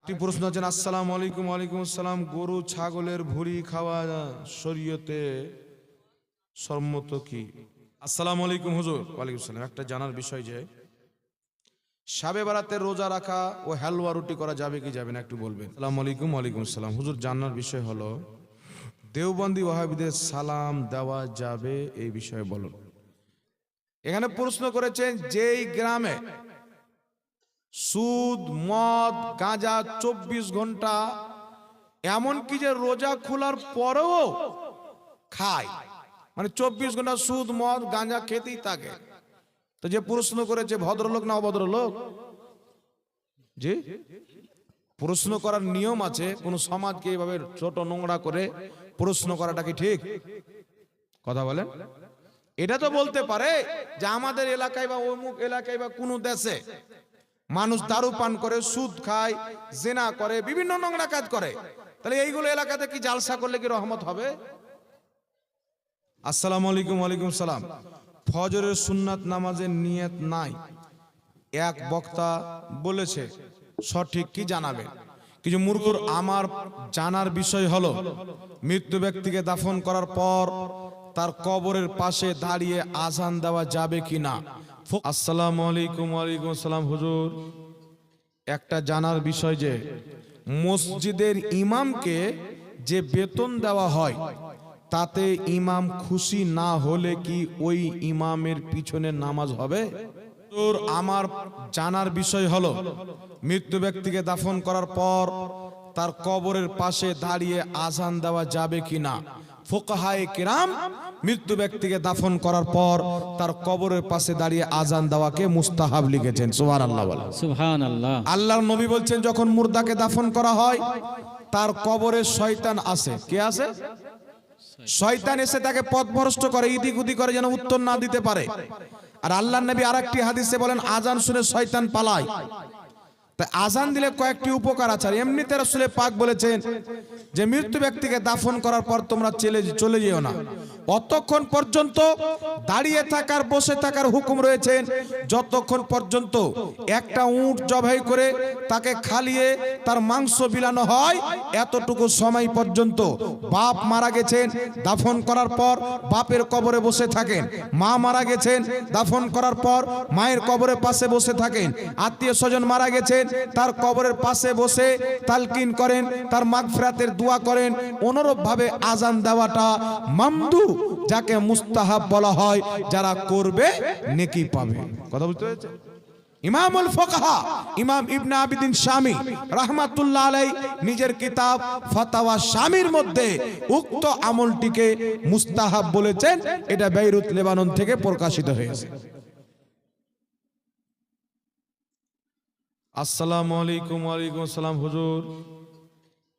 একটি প্রশ্ন আছেন, আসসালামু আলাইকুম। ওয়ালাইকুম আসসালাম। গরু ছাগলের ভুঁড়ি খাওয়া শরীয়তে সম্মত কি? আসসালামু আলাইকুম হুজুর। ওয়ালাইকুম আসসালাম। একটা জানার বিষয় যে শাবে বারাতে রোজা রাখা ও হালুয়া রুটি করা যাবে কি যাবে না একটু বলবেন। আসসালামু আলাইকুম। ওয়ালাইকুম আসসালাম। হুজুর, জানার বিষয় হলো দেওবন্দি ওয়াহাবিদের সালাম দেওয়া যাবে এই বিষয়ে বলুন। এখানে প্রশ্ন করেছেন যেই গ্রামে সুদ মদ গাঁজা 24 ঘন্টা, এমনকি যে রোজা খোলার পরেও খায়, মানে 24 ঘন্টা সুদ মদ গাঁজা খেতেই থাকে। তো যে প্রশ্ন করেছে ভদ্রলোক না অভদ্রলোক? জি, প্রশ্ন করার নিয়ম আছে। কোন সমাজকে এইভাবে ছোট নোংরা করে প্রশ্ন করাটা কি ঠিক? কথা বলেন। এটা তো বলতে পারে যে আমাদের এলাকায় বা অমুক এলাকায় বা কোন দেশে মানুষ দারু পান করে, সুদ খায়, জেনা করে, বিভিন্ন নোংরা কাজ করে, তাহলে এইগুলো এলাকাতে কি জালসা করলে কি রহমত হবে? আসসালামু আলাইকুম। ওয়ালাইকুম সালাম। ফজরের সুন্নাত নামাজের নিয়ত নাই এক বক্তা বলেছে, সঠিক কি জানাবেন? কিছু মূর্খর আমার জানার বিষয় হলো মৃত্যু ব্যক্তিকে দাফন করার পর তার কবরের পাশে দাঁড়িয়ে আজান দেওয়া যাবে কিনা? আসসালামু আলাইকুম। ওয়ালাইকুম আসসালাম। হুজুর, একটা জানার বিষয় যে মসজিদের ইমামকে যে বেতন দেওয়া হয় তাতে ইমাম খুশি না হলে কি ওই ইমামের পিছনে নামাজ হবে? তোর আমার জানার বিষয় হলো মৃত্যু ব্যক্তিকে দাফন করার পর তার কবরের পাশে দাঁড়িয়ে আজান দেওয়া যাবে কিনা? ফুকাহায়ে কিরাম মৃত্যু ব্যক্তিকে দাফন করার পর তার কবরের পাশে দাঁড়িয়ে আজান দেওয়াকে মুস্তাহাব লিখেছেন। সুবহানাল্লাহ বলেন। সুবহানাল্লাহ। আল্লাহর নবী বলছেন যখন মুর্দাকে দাফন করা হয় তার কবরে শয়তান আসে। কে আসে? শয়তান এসে তাকে পথভ্রষ্ট করে, ইদিক উদিক করে যেন উত্তর না দিতে পারে। আর আল্লাহর নবী আরেকটি হাদিসে বলেন আজান শুনে শয়তান পালায়। তাই আজান দিলে কয়েকটি উপকার আছে। এমনিতে রাসূল পাক বলেছেন যে মৃত্যু ব্যক্তিকে দাফন করার পর তোমরা চলে যেও না, অতক্ষণ পর্যন্ত দাঁড়িয়ে থাকার বসে থাকার হুকুম রয়েছে যতক্ষণ পর্যন্ত একটা উট জবাই করে তাকে খালিয়ে তার মাংস বিলানো হয়, এতটুকু সময় পর্যন্ত। বাপ মারা গেছেন, দাফন করার পর বাপের কবরে বসে থাকেন। মা মারা গেছেন, দাফন করার পর মায়ের কবরের পাশে বসে থাকেন। আত্মীয় স্বজন মারা গেছেন, তার কবরের পাশে বসে তালকিন করেন, তার মাগফিরাতের দোয়া করেন। অনুরূপ ভাবে আজান দেওয়াটা মামদু, যাকে মুস্তাহাব বলা হয়, যারা করবে নেকি পাবে। কথা বুঝতে পেরেছে? ইমামুল ফুকাহা ইমাম ইবনে আবিদিন শামী রাহমাতুল্লাহ আলাইহি নিজের কিতাব ফাতাওয়া শামীর মধ্যে উক্ত আমলটিকে মুস্তাহাব বলেছেন। এটা বেইরুত লেবানন থেকে প্রকাশিত হয়েছে। আসসালামু আলাইকুম। ওয়ালাইকুম আসসালাম। হুজুর,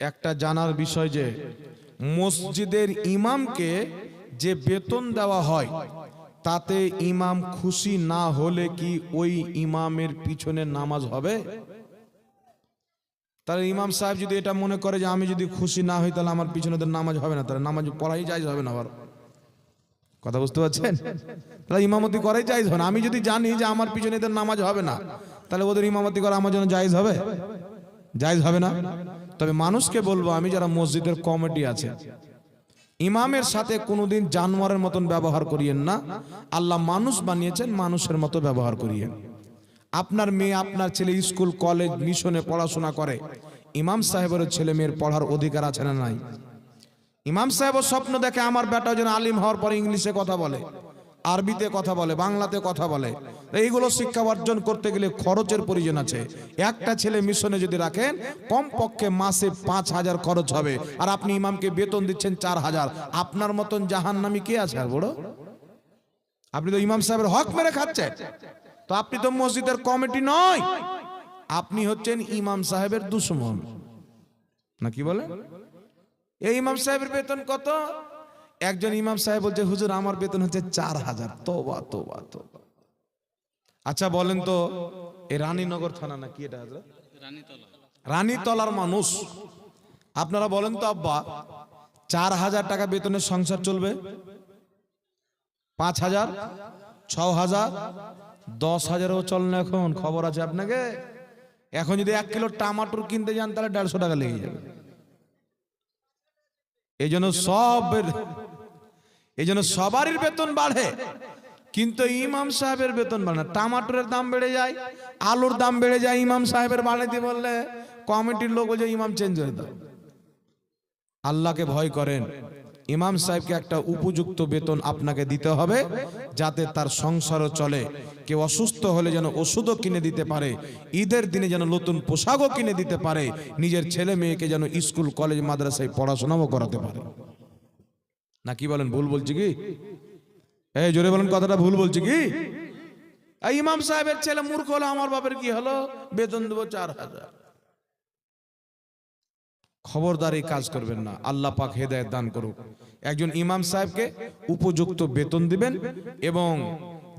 একটা জানার বিষয় যে মসজিদের ইমামকে যে বেতন দেওয়া হয় তাতে ইমাম খুশি না হলে কি ওই ইমামের পিছনে নামাজ হবে? তাহলে ইমাম সাহেব যদি এটা মনে করে যে আমি যদি খুশি না হই তাহলে আমার পিছনে তো নামাজ হবে না, তাহলে নামাজ পড়াই জায়েজ হবে না। আবার কথা বুঝতে পারছেন? তাহলে ইমামতি করাই জায়েজ হবে না। আমি যদি জানি যে আমার পিছনে এদের নামাজ হবে না, তাহলে ওদের ইমামতি করা আমার জন্য জায়েজ হবে? জায়েজ হবে না। তবে মানুষকে বলবো, আমি যারা মসজিদের কমিটি আছে, ইমামের সাথে কোনোদিন জানোয়ারের মতন ব্যবহার করিয়েন না। আল্লাহ মানুষ বানিয়েছেন, মানুষের মতো ব্যবহার করিয়েন। আপনার মেয়ে আপনার ছেলে স্কুল কলেজ মিশনে পড়াশোনা করে, ইমাম সাহেবের ছেলে মেয়ের পড়ার অধিকার আছে না নাই? ইমাম সাহেব স্বপ্ন দেখে আমার বেটা যেন আলিম হওয়ার পরে ইংলিশে কথা বলে, আরবিতে কথা বলে, বাংলাতে কথা বলে। এইগুলো শিক্ষা অর্জন করতে গেলে খরচের প্রয়োজন আছে। একটা ছেলে মিশনে যদি রাখেন কমপক্ষে মাসে 5,000 খরচ হবে, আর আপনি ইমামকে বেতন দিচ্ছেন 4,000। আপনার মতন জাহান্নামী কে আছে আর বড়? আপনি তো ইমাম সাহেবের হক মেরে খাচ্ছেন। তো আপনি তো মসজিদের কমিটি নয়, আপনি হচ্ছেন ইমাম সাহেবের দুশমন। না কি বলে? এই ইমাম সাহেবের বেতন কত? একজন ইমাম সাহেব বলছে হুজুর আমার বেতন হচ্ছে 4,000। তোবা তোবা তোবা। আচ্ছা বলেন তো, এই রানীনগর থানা না কি এটা? রানীতলার মানুষ, আপনারা বলেন তো আব্বা, 4,000 টাকা বেতনের সংসার চলবে? 5,000, 6,000, 10,000ও চল না এখন? খবর আছে আপনাকে? এখন যদি 1 কিলো টমাটোর কিনতে যান তাহলে 150 টাকা লেগে যাবে। এই জন্য সবারই বেতন বাড়ে, কিন্তু ইমাম সাহেবের বেতন বাড়ে না। টমাটোরের দাম বেড়ে যায়, আলুর দাম বেড়ে যায়, ইমাম সাহেবের বাড়াইতে বললে কমিটির লোক বলছে ইমাম চেঞ্জ হয়ে দাও। আল্লাহকে ভয় করেন, ইমাম সাহেবকে একটা উপযুক্ত বেতন আপনাকে দিতে হবে, যাতে তার সংসারও চলে। কেউ অসুস্থ হলে যেন ওষুধও কিনে দিতে পারে, ঈদের দিনে যেন নতুন পোশাকও কিনে দিতে পারে, নিজের ছেলে মেয়েকে যেন স্কুল কলেজ মাদ্রাসায় পড়াশোনাও করাতে পারে। না কি বলেন, ভুল বলছি কি? এই জোরে বলেন কথাটা ভুল বলছি কি? এই ইমাম সাহেবের ছেলে মূর্খ হলো, আমার বাপের কি হলো, বেতন দেবো 4000। খবরদার এই কাজ করবেন না। আল্লাহ পাক হেদায়েত দান করুক। একজন ইমাম সাহেবকে উপযুক্ত বেতন দিবেন, এবং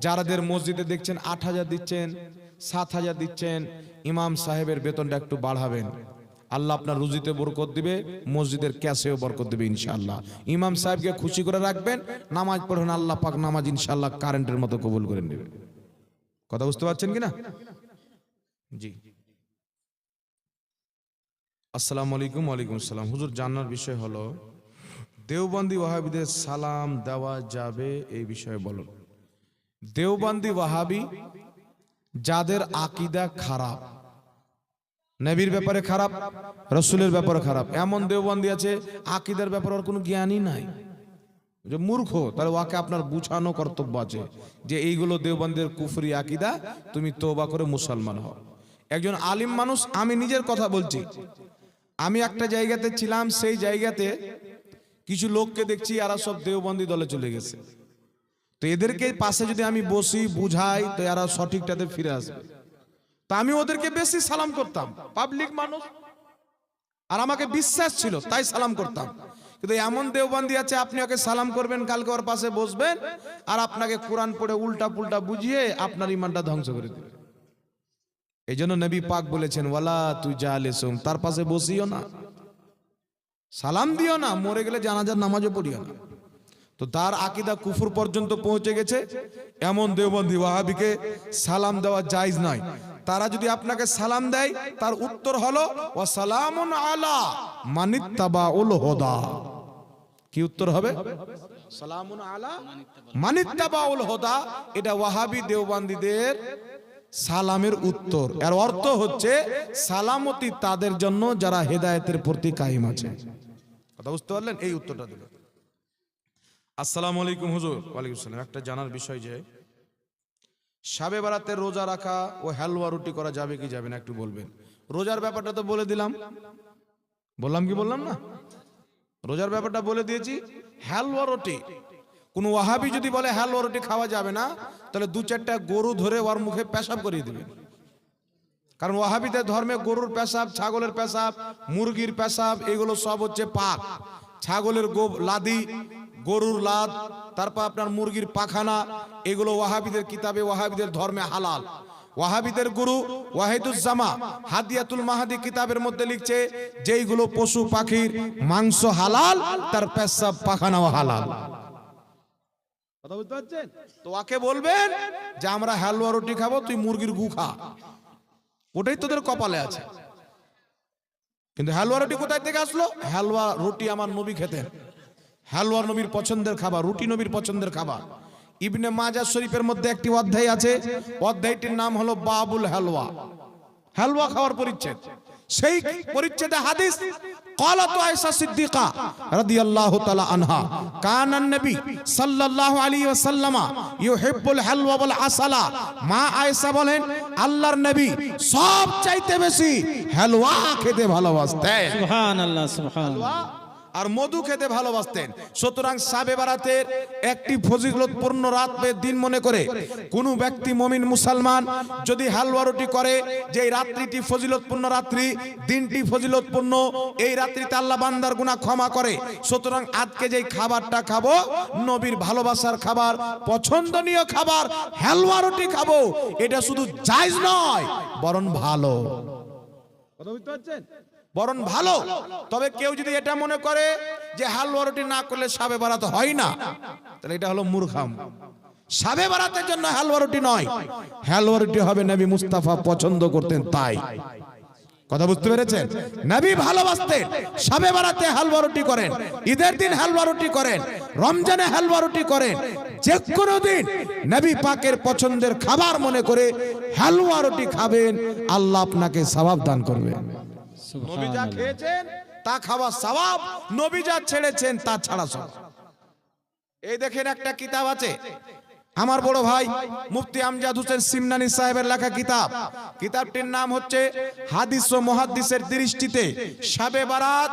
যারাদের মসজিদে দেখছেন 8000 দিচ্ছেন, 7000 দিচ্ছেন, ইমাম সাহেবের বেতনটা একটু বাড়াবেন। আল্লাহ আপনার রুজিতে বরকত দিবে, মসজিদের ক্যাশেও বরকত দিবে ইনশাআল্লাহ। ইমাম সাহেবকে খুশি করে রাখবেন, নামাজ পড়বেন, আল্লাহ পাক নামাজ ইনশাআল্লাহ কারেন্টের মতো কবুল করে নেবে। কথা বুঝতে পারছেন কিনা? জি। আসসালামু আলাইকুম। ওয়ালাইকুম আসসালাম। হুজুর, জানার বিষয় হলো দেওবন্দি ওয়াহাবিদের সালাম দেওয়া যাবে, এই বিষয়ে বলুন। দেওবন্দি ওয়াহাবি যাদের আকীদা খারাপ, নবীর ব্যাপারে খারাপ, রাসূলের ব্যাপারে খারাপ, এমন দেওবন্দি আছে আকীদার ব্যাপারে ওর কোনো জ্ঞানই নাই, যে মূর্খ, তাহলে ওকে আপনার বুঝানো কর্তব্য আছে যে এইগুলো দেওবন্দের কুফরি আকীদা, তুমি তওবা করে মুসলমান হও। একজন আলিম মানুষ, আমি নিজের কথা বলছি, আমি একটা জায়গাতে ছিলাম, সেই জায়গাতে কিছু লোককে দেখছি এরা সব দেওবন্দি দলে চলে গেছে। তো এদেরকে পাশে যদি আমি বসি বুঝাই, তো এরা সঠিকটাতে ফিরে আসবে। তো আমি ওদেরকে বেশি সালাম করতাম, পাবলিক মানুষ, আর আমাকে বিশ্বাস ছিল তাই সালাম করতাম। কিন্তু এমন দেওবন্দি আছে, আপনি ওকে সালাম করবেন, কালকে ওর পাশে বসবেন, আর আপনাকে কোরআন পড়ে উল্টা পুল্টা বুঝিয়ে আপনার ঈমানটা ধ্বংস করে দেবে। এই জন্য নবী পাক বলেছেন, ওয়ালা তুজালিসুম, তার পাশে বসিও না, সালাম দিও না, মরে গেলে জানাজার নামাজও পড়িও না। তো তার আকীদা কুফর পর্যন্ত পৌঁছে গেছে। এমন দেওবন্দি ওয়াহাবিকে সালাম দেওয়া জায়েজ নয়। তারা যদি আপনাকে সালাম দেয়, তার উত্তর হলো ওয়া সালামুন আলা মানিত্তাবাউল হুদা। কি উত্তর হবে? সালামুন আলা মানিত্তাবাউল হুদা। এটা ওয়াহাবি দেওবন্দিদের সালামের উত্তর। এর অর্থ হচ্ছে সালামতি তাদের জন্য যারা হেদায়েতের প্রতি কায়েম আছে। কথা বুঝতে পারলেন? এই উত্তরটা দিল। আসসালামু আলাইকুম হুজুর। ওয়ালাইকুম আসসালাম। একটা জানার বিষয় যে শাবে বারাতে রোজা রাখা ও হালুয়া রুটি করা যাবে কি যাবে না, একটু বলবেন। রোজার ব্যাপারটা তো বলে দিলাম, বললাম কি বললাম না? রোজার ব্যাপারটা বলে দিয়েছি। হালুয়া রুটি, কোন ওয়াহাবি যদি বলে হালুয়া রুটি খাওয়া যাবে না, তাহলে 2-4টা গরু ধরে ওর মুখে পেশাব করিয়ে দিবেন। কারণ ওয়াহাবিদের ধর্মে গরুর পেশাব, ছাগলের পেশাব, মুরগির পেশাব, এগুলো সব হচ্ছে পাক। ছাগলের লাদি, গরুর লাদ, তারপর আপনার মুরগির পাখানা, এগুলো ওয়াহাবিদের কিতাবে, ওয়াহাবিদের ধর্মে হালাল। ওয়াহাবিদের গুরু ওয়াহিদুজ্জামা হাদিয়াতুল মাহাদি কিতাবের মধ্যে লিখছে, যেইগুলো পশু পাখির মাংস হালাল, তার পেশাব পাখানাও হালাল। কথা বুঝতে পারছেন? তো ওকে বলবেন যে আমরা হালুয়া রুটি খাবো, তুই মুরগির গু খা, ওটাই তোদের কপালে আছে। কিন্তু হালুয়া রুটি কোথায় থেকে আসলো? হালুয়া রুটি আমার নবী খেতেন, হালুয়া নবীর পছন্দের খাবার, রুটি নবীর পছন্দের খাবার। ইবনে মাজাহ শরীফের মধ্যে একটি অধ্যায় আছে, অধ্যায়টির নাম হলো বাবুল হালুয়া, হালুয়া খাওয়ার পরিচ্ছেদ। সেই পরিচ্ছেদে হাদিস, قالت عائشة الصديقة رضي الله تعالى عنها كان النبي صلى الله عليه وسلم يحب الحلوى والعسل। মা আয়েশা বলেন, আল্লাহর নবী সব চাইতে বেশি হালুয়া খেতে ভালোবাসতেন। সুবহানাল্লাহ, সুবহানাল্লাহ। আর মধু খেতে ভালোবাসতেন। সুতরাং শাবে বারাতের একটি ফজিলতপূর্ণ রাত দিন মনে করে কোন ব্যক্তি মুমিন মুসলমান যদি হালুয়া রুটি করে, যে এই রাত্রিটি ফজিলতপূর্ণ রাত্রি, দিনটি ফজিলতপূর্ণ, এই রাত্রিতে আল্লাহ বান্দার গুনাহ ক্ষমা করে। সুতরাং আজকে যে খাবারটা খাবো, নবীর ভালোবাসার খাবার, পছন্দনীয় খাবার হালুয়া রুটি খাবো, এটা শুধু জায়েজ নয়, বরং ভালো। কথা বুঝতে পারছেন? বরং ভালো। তবে কেউ যদি এটা মনে করে যে হালুয়া রুটি না করলে শাবে বারাত হয় না, তাহলে এটা হলো মূর্খাম। সাবে বারাতের জন্য হালুয়া রুটি নয়, হালুয়া রুটি হবে নবী মুস্তাফা পছন্দ করতেন তাই। কথা বুঝতে পেরেছেন? নবী ভালোবাসতেন, সাবে বারাতে হালুয়া রুটি করেন, ঈদের দিন হালুয়া রুটি করেন, রমজানে হালুয়া রুটি করেন, যে কোনো দিন নবী পাকের পছন্দের খাবার মনে করে হালুয়া রুটি খাবেন, আল্লাহ আপনাকে সওয়াব দান করবেন। নবী যা খেয়েছেন তা খাওয়া সওয়াব, নবী যা ছেড়েছেন তা ছাড়া সওয়াব। এই দেখেন একটা কিতাব আছে আমার বড় ভাই মুফতি আমজাদ হোসেন সিমনানি সাহেবের লেখা কিতাব। কিতাবটির নাম হচ্ছে হাদিস ও মুহাদ্দিসের দৃষ্টিতে শাবে বারাত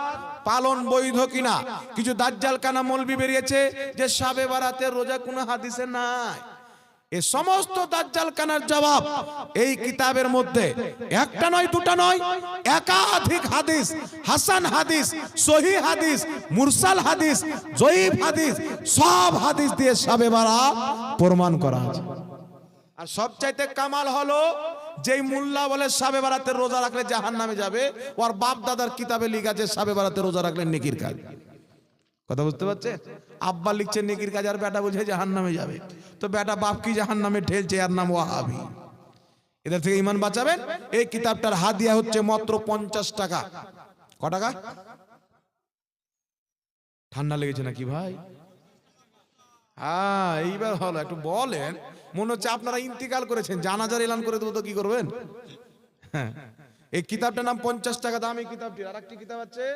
পালন বৈধ কিনা। কিছু দাজ্জাল কানা মৌলবি বেরিয়েছে যে শাবে বারাতের রোজা কোনো হাদিসে নাই। এই সমস্ত দাজ্জাল কানার জবাব এই কিতাবের মধ্যে একটা নয়, দুটা নয়, একাধিক হাদিস, হাসান হাদিস, সহিহ হাদিস, মুরসাল হাদিস, জয়ীফ হাদিস, সব হাদিস দিয়ে শাবে বারাত প্রমাণ করা আছে। আর সবচাইতে কামাল হলো যেই মুল্লা বলে শাবে বারাতের রোজা রাখলে জাহান্নামে যাবে, ওর বাপ দাদার কিতাবে লেখা আছে শাবে বারাতের রোজা রাখলে নেকির কাজ। কথা বুঝতে পারছেন? আব্বা লিখছে নেকির কাজ আর বেটা বলছে জাহান্নামে যাবে। তো বেটা বাপ কি জাহান্নামে ঠেলছে, আর নাম ওয়াহাবি। এদের থেকে ঈমান বাঁচাবেন। এই কিতাবটার হাদিয়া হচ্ছে মাত্র 50 টাকা। ক টাকা? ঠান্ডা লেগেছে নাকি ভাই? হ্যাঁ, এইবার হলো, একটু বলেন। মনে হচ্ছে আপনারা ইন্তিকাল করেছেন, জানাজার এলান করে দেবো তো কি করবেন? হ্যাঁ, এই কিতাবটার নাম 50 টাকা দাম। এই কিতাবটির আর একটি কিতাব আছে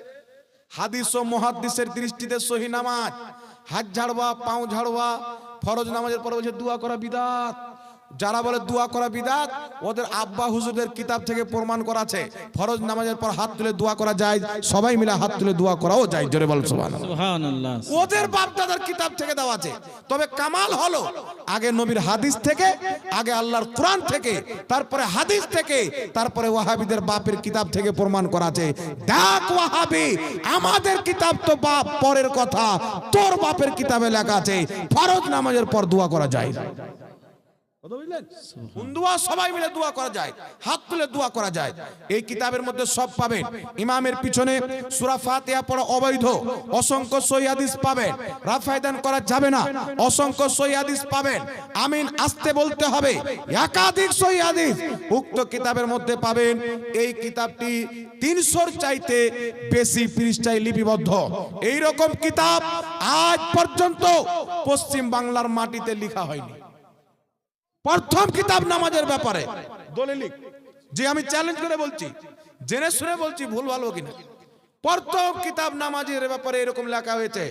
হাদিস ও মুহাদ্দিসের দৃষ্টিতে সহি নামাজ। হাত ঝাড়বা, পাও ঝাড়বা, ফরজ নামাজের পরে বলছে দোয়া করা বিদআত। যারা বলে দোয়া করা বিদআত, ওদের আব্বা হুজুরদের কিতাব থেকে প্রমাণ করা আছে ফরজ নামাজের পর হাত তুলে দোয়া করা যায়, সবাই মিলে হাত তুলে দোয়া করাও যায়। জোরে বল সুবহানাল্লাহ। সুবহানাল্লাহ। ওদের বাপ দাদার কিতাব থেকে দেওয়া আছে। তবে কামাল হলো আগে নবীর হাদিস থেকে, আগে আল্লাহর কোরআন থেকে, তারপরে হাদিস থেকে, তারপরে ওয়াহাবিদের বাপের কিতাব থেকে প্রমাণ করা আছে। দেখ ওয়াহাবি, আমাদের কিতাব তো বাপ পরের কথা, তোর বাপের কিতাবে লেখা আছে ফরজ নামাজের পর দোয়া করা যায়। সবাই মিলে দোয়া করা যায়, হাত তুলে দোয়া করা যায়। এই কিতাবের মধ্যে সব পাবেন। ইমামের পিছনে সূরা ফাতিহা পড়া অবৈধ, অসংখ্য সহিহ হাদিস পাবেন। রাফায়দান করা যাবে না, অসংখ্য সহিহ হাদিস পাবেন। আমিন আসতে বলতে হবে, একাধিক সহিহ হাদিস উক্ত কিতাবের মধ্যে পাবেন। এই কিতাবটি 300-র চাইতে বেশি পৃষ্ঠায় লিপিবদ্ধ। এই রকম কিতাব আজ পর্যন্ত পশ্চিম বাংলার মাটিতে লেখা হয়নি। প্রথম কিতাব নামাজের ব্যাপারে দলিল, যে আমি চ্যালেঞ্জ করে বলছি, জেনে শুনে বলছি, ভুল ভালো কিনা, প্রথম কিতাব নামাজের ব্যাপারে এরকম লেখা হয়েছে।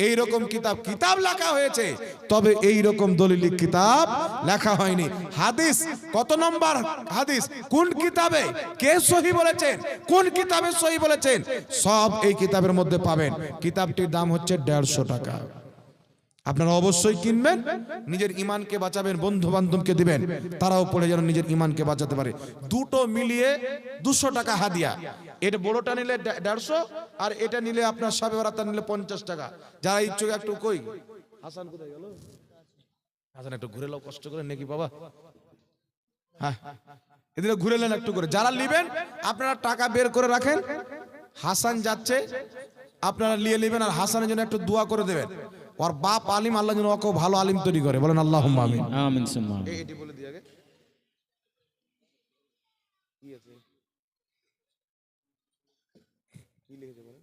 এইরকম কিতাব লেখা হয়েছে, তবে এইরকম দলিল কিতাব লেখা হয়নি। হাদিস কত নম্বর হাদিস, কোন কিতাবে কে সহি বলেছেন, কোন কিতাবে সহি বলেছেন, সব এই কিতাবের মধ্যে পাবেন। কিতাবটির দাম হচ্ছে 150 টাকা। আপনারা অবশ্যই কিনবেন, নিজের ঈমানকে বাঁচাবেন, বন্ধু বান্ধবকে দিবেন, তারাও পড়ে যেন নিজের ঈমানকে বাঁচাতে পারে। দুটো মিলিয়ে 200 টাকা হাদিয়া। এটা বড়টা নিলে 150, আর এটা নিলে আপনার শাবে বারাত নিলে 50 টাকা। যারা ইচ্ছুক একটু কই হাসান কোথায় গেল? হাসান একটু ঘুরে নাও কষ্ট করে নাকি বাবা। হ্যাঁ, এদিকে ঘুরে নেন একটু করে। যারা নেবেন আপনারা টাকা বের করে রাখেন, হাসান যাচ্ছে, আপনারা নিয়ে নেবেন। আর হাসানের জন্য একটু দোয়া করে দেবেন। ওর বাপ আলিম, আল্লাহ যেন ওকে ভালো আলিম তৈরি করে, বলেন আল্লাহুম্মা আমিন। আমিন সুম্মা আমিন। এটি বলে দিয়ে আগে কি আছে, কি লিখেছে বলেন?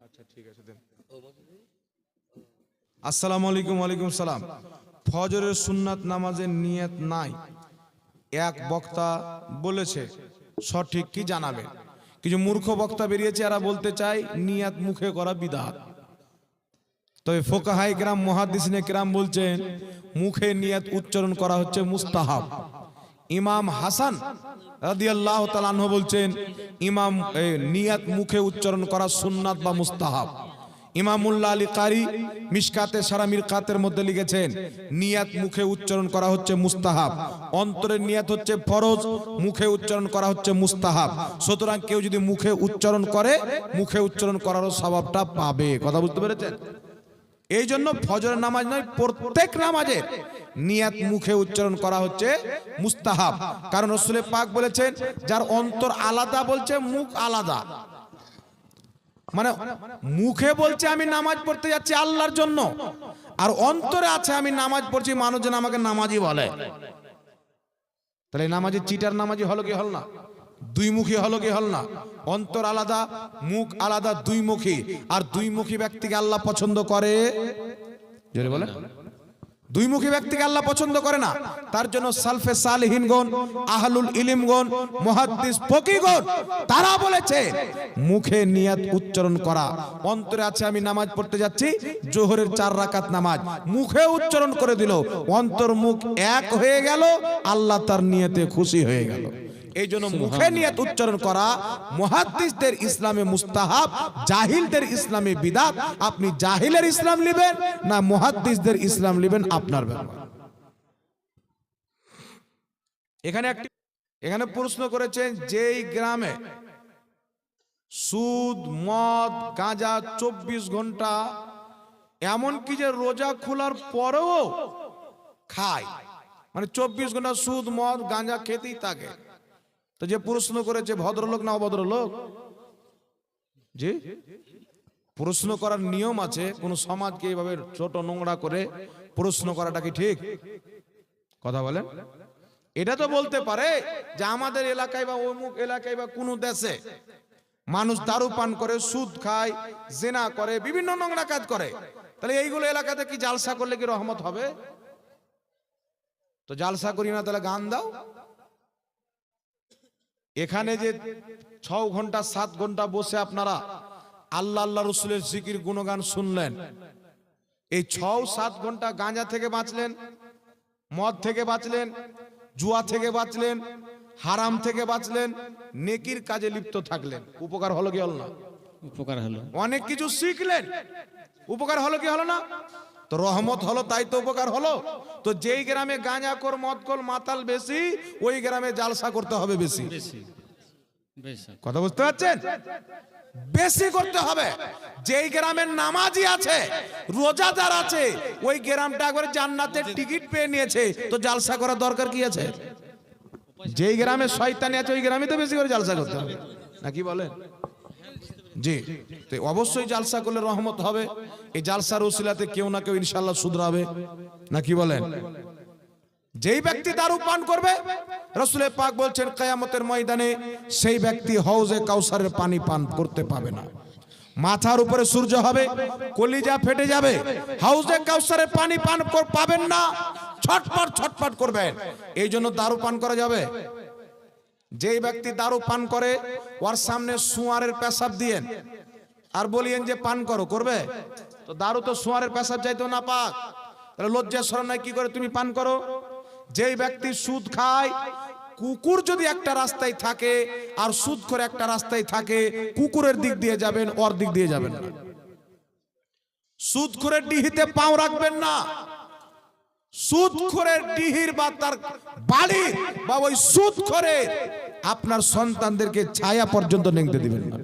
আচ্ছা ঠিক আছে দেন। আসসালামু আলাইকুম। ওয়ালাইকুম সালাম। ফজরের সুন্নাত নামাজের নিয়ত নাই, এক বক্তা বলেছে, সঠিক কি জানাবেন? কিছু মূর্খ বক্তা বেরিয়েছে, এরা বলতে চায় নিয়ত মুখে করা বিদআত। তবে ফোকাহায়ে কেরাম, মুহাদ্দিসিনে কেরাম বলছেন মুখে নিয়ত উচ্চারণ করা হচ্ছে মুস্তাহাব। ইমাম হাসান রাদিয়াল্লাহু তাআলা আনহু বলছেন নিয়ত মুখে উচ্চারণ করা সুন্নাত বা মুস্তাহাব। ইমামুল্লাহ আলী কারি মিশকাতে সারা মিরকাতের মধ্যে লিখেছেন, নিয়াত মুখে উচ্চারণ করা হচ্ছে মুস্তাহাব, অন্তরের নিয়াত হচ্ছে ফরজ, মুখে উচ্চারণ করা হচ্ছে মুস্তাহাব। সুতরাং কেউ যদি মুখে উচ্চারণ করে, মুখে উচ্চারণ করারও স্বভাবটা পাবে। কথা বুঝতে পেরেছেন? এই জন্য ফজরের নামাজ নয়, প্রত্যেক নামাজের নিয়াত মুখে উচ্চারণ করা হচ্ছে মুস্তাহাব। কারণ রাসূল পাক বলেছেন, যার অন্তর আলাদা বলছে মুখ আলাদা। মানে মুখে বলছে আমি নামাজ পড়তে যাচ্ছি আল্লাহর জন্য, আর অন্তরে আছে আমি নামাজ পড়ছি মানুষ যেন আমাকে নামাজি বলে। তাহলে নামাজি চিটার নামাজি হলো কি হল না? দুইমুখী হলো কি হল না? অন্তর আলাদা, মুখ আলাদা, দুইমুখী। আর দুইমুখী ব্যক্তিকে আল্লাহ পছন্দ করে, জোরে বলে, দুইমুখী ব্যক্তিকে আল্লাহ পছন্দ করে না। তার জন্য সালফে সালেহিনগণ, আহলুল ইলমগণ, মুহাদ্দিস ফকিহগণ তারা বলেছে মুখে নিয়াত উচ্চারণ করা, অন্তরে আছে আমি নামাজ পড়তে যাচ্ছি জোহরের 4 রাকাত নামাজ, মুখে উচ্চারণ করে দিল, অন্তর মুখ এক হয়ে গেল, আল্লাহ তার নিয়তে খুশি হয়ে গেল। এই জন্য মুখে নিয়াত উচ্চারণ করা মুহাদ্দিসদের ইসলামে মুস্তাহাব, জাহিলদের ইসলামে বিদআত। আপনি জাহিলের ইসলাম নেবেন না মুহাদ্দিসদের ইসলাম নেবেন, আপনার ব্যাপার। এখানে প্রশ্ন করেছেন, যেই গ্রামে সুদ, মদ, গাঁজা 24 ঘন্টা, এমনকি যে রোজা খোলার পরেও খায়, মানে 24 ঘন্টা সুদ, মদ, গাঁজা খেতেই থাকে। তো যে প্রশ্ন করেছে ভদ্রলোক না অভদ্রলোক? জি, প্রশ্ন করার নিয়ম আছে। কোন সমাজকে এইভাবে ছোট নোংরা করে প্রশ্ন করাটা কি ঠিক? কথা বলেন। এটা তো বলতে পারে যে আমাদের এলাকায় বা অমুক এলাকায় বা কোন দেশে মানুষ দারু পান করে, সুদ খায়, জেনা করে, বিভিন্ন নোংরা কাজ করে, তাহলে এইগুলো এলাকাতে কি জালসা করলে কি রহমত হবে? তো জালসা করি না, তাহলে গান দাও। এখানে যে 6 ঘন্টা 7 ঘন্টা বসে আপনারা আল্লাহ আল্লাহ রসুলের জিকির গুণগান শুনলেন, এই 6-7 ঘন্টা গাঁজা থেকে বাঁচলেন, মদ থেকে বাঁচলেন, জুয়া থেকে বাঁচলেন, হারাম থেকে বাঁচলেন, নেকির কাজে লিপ্ত থাকলেন, উপকার হলো কি হলো না? উপকার হলো। অনেক কিছু শিখলেন, উপকার হলো কি হলো না? তো রহমত হলো, তাই তো উপকার হলো। তো যেই গ্রামে গাঁজাখোর, মদখোর, মাতাল বেশি, ওই গ্রামে জালসা করতে হবে বেশি। কথা বুঝতে পারছেন? বেশি করতে হবে। যেই গ্রামের নামাজি আছে, রোজাদার আছে, ওই গ্রামটা একবারে জান্নাতের টিকিট পেয়ে নিয়েছে, তো জালসা করার দরকার কি আছে? যেই গ্রামে শয়তানি আছে, ওই গ্রামে তো বেশি করে জালসা করতে হবে, নাকি বলেন? জি, তো অবশ্যই জালসা করলে রহমত হবে। এই জালসার উসিলাতে কেউ না কেউ ইনশাআল্লাহ শুধরাবে, নাকি বলেন? যেই ব্যক্তি দারু পান করবে, রাসূল পাক বলছেন কিয়ামতের ময়দানে সেই ব্যক্তি হাউজে কাউসারের পানি পান করতে পাবে না। মাথার উপরে সূর্য হবে, কলিজা ফেটে যাবে, হাউজে কাউসারের পানি পান পাবেন না, ছটফট ছটফট করবেন। এই জন্য দারু পান করা যাবে? যেই ব্যক্তি দারু পান করে, ওর সামনে সুয়ারের পেশাব দিয়েন আর বলিয়েন যে পান করো, করবে? তো দারু তো সুয়ারের পেশাব চাইতো না পাক, তাহলে লজ্জা শরম নাই কি করে তুমি পান করো? যেই ব্যক্তি সুদ খায়, কুকুর যদি একটা রাস্তায় থাকে আর সুদখোর একটা রাস্তায় থাকে, কুকুরের দিক দিয়ে যাবেন, ওর দিক দিয়ে যাবেন না। সুদখোরের ডিহিতে পাও রাখবেন না, সুদখোরের ডিহির বা তার বাড়ির বা ওই সুদখোরের আপনার সন্তানদেরকে ছায়া পর্যন্ত নেংতে দিবেন না।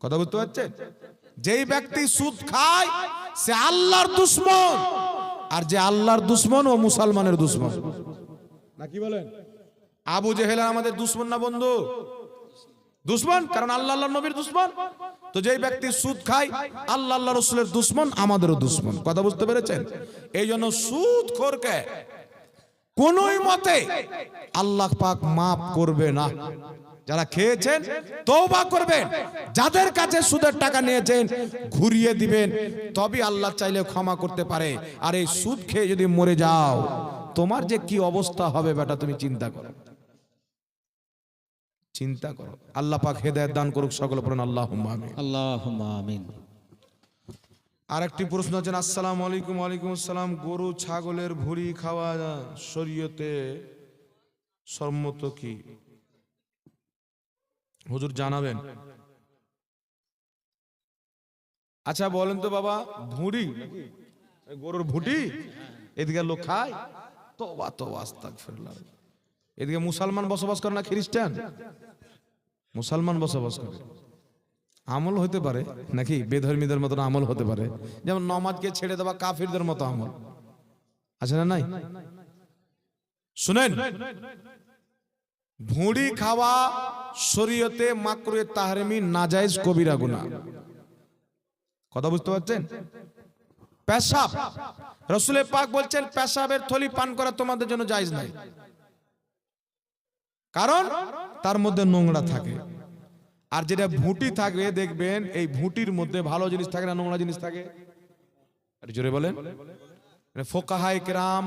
কথা বুঝতে পারছেন? যেই ব্যক্তি সুদ খায় সে আল্লাহর দুশমন, আর যে আল্লাহর দুশমন ও মুসলমানের দুশমন, নাকি বলেন? আবু জেহেল আমাদের দুশমন না বন্ধু? দুশমন, কারণ আল্লাহ আল্লাহর নবীর দুশমন। তো যেই ব্যক্তি সুদ খায়, আল্লাহ আল্লাহ রাসূলের দুশমন, আমাদেরও দুশমন। কথা বুঝতে পেরেছেন? এই জন্য সুদখোরকে কোনোই মতে আল্লাহ পাক মাফ করবে না। যারা খেয়েছেন তওবা করবেন, যাদের কাছে সুদের টাকা নিয়েছেন ঘুরিয়ে দিবেন, তবে আল্লাহ চাইলে ক্ষমা করতে পারে। আর এই সুদ খেয়ে যদি মরে যাও, তোমার যে কি অবস্থা হবে বেটা, তুমি চিন্তা করো, চিন্তা করো। আল্লাহ পাক হেদায়েত দান করুক, সকলে পড়েন আল্লাহুম্মা আমিন। আল্লাহুম্মা আমিন। আরেকটি প্রশ্ন আছেন, আসসালামু আলাইকুম। ওয়ালাইকুম আসসালাম। গরু ছাগলের ভুঁড়ি খাওয়া শরীয়তে সম্মত কি? হুজুর জানাবেন। আচ্ছা বলেন তো বাবা, ভুঁড়ি নাকি এই গরুর ভুঁটি এদিকে লোক খায়? তোবা তোবা আস্তাগফিরুল্লাহ। এদিকে মুসলমান বসবাস করে না খ্রিস্টান? মুসলমান বসবাস করে। আমল হতে পারে নাকি বেধর্মীদের মতন আমল হতে পারে, যেমন নমাজকে ছেড়ে দেওয়া কাফিরদের মতো আমল আছে না নাই? শুনেন, ভুঁড়ি খাওয়া শরীয়তে মাকরুহে তাহরিমি, নাজায়েজ, কবিরা গুনাহ। কথা বুঝতে পারছেন? পেশাব, রাসূল পাক বলছেন পেশাবের থলি পান করা তোমাদের জন্য জায়েজ নাই, কারণ তার মধ্যে নোংরা থাকে। আর যেটা ভুঁটি থাকবে দেখবেন এই ভুঁটির মধ্যে ভালো জিনিস থাকে না নোংরা জিনিস থাকে? একটু জোরে বলেন। ফোকাহায়ে কেরাম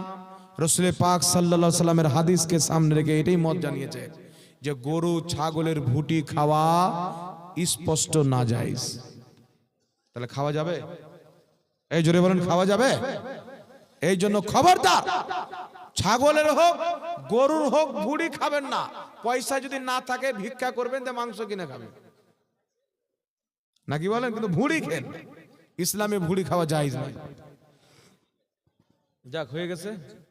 রাসূল পাক সাল্লাল্লাহু আলাইহি সাল্লামের হাদিসকে সামনে রেখে এটাই মত জানিয়েছে যে গরু ছাগলের ভুঁটি খাওয়া স্পষ্ট নাজায়েজ। তাহলে খাওয়া যাবে? এই জোরে বলেন, খাওয়া যাবে? এই জন্য খবরদার, ছাগলের হোক গরুর হোক ভুঁড়ি খাবেন না। পয়সা যদি না থাকে ভিক্ষা করবেন, তে মাংস কিনে খাবেন নাকি বলেন, কিন্তু ভুঁড়ি খেন। ইসলামে ভুঁড়ি খাওয়া জায়েজ নয়। যাক, হয়ে গেছে।